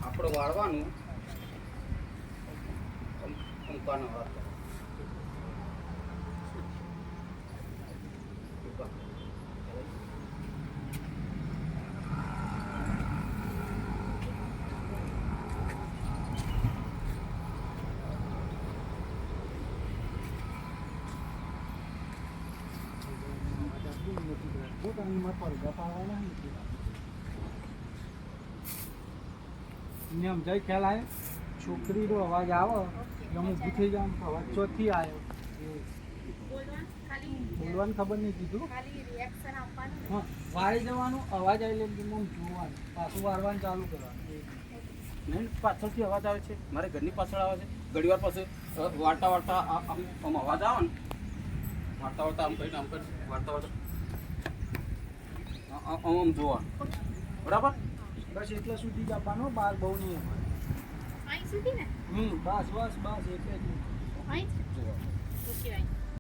આપણે વાળવાનું પંપાનો હાથ નિયમ જઈ ખ્યાલ આવે છોકરીનો અવાજ આવે એટલે હું ઊભી થઈ જાઉં અવાજ ચોથી આવ્યો બોલવાનું ખબર નહીં કીધું હા વાળી જવાનું અવાજ આવી એટલે આમ જોવાનું પાછું વારવાનું ચાલુ કરવાનું નહીં પાછળથી અવાજ આવે છે મારે ઘરની પાછળ આવે છે ઘણી વાર પાસે વાર્તા વાર્તા આમ અવાજ આવે ને વાર્તા વાર્તા આમ કરીને વાર્તા વાર્તા આમ જોવાનું બરાબર બસ એટલે સુધી જ આપવાનો બાર બહુ નહીં અમારે બસ એટલે જ જોવાનું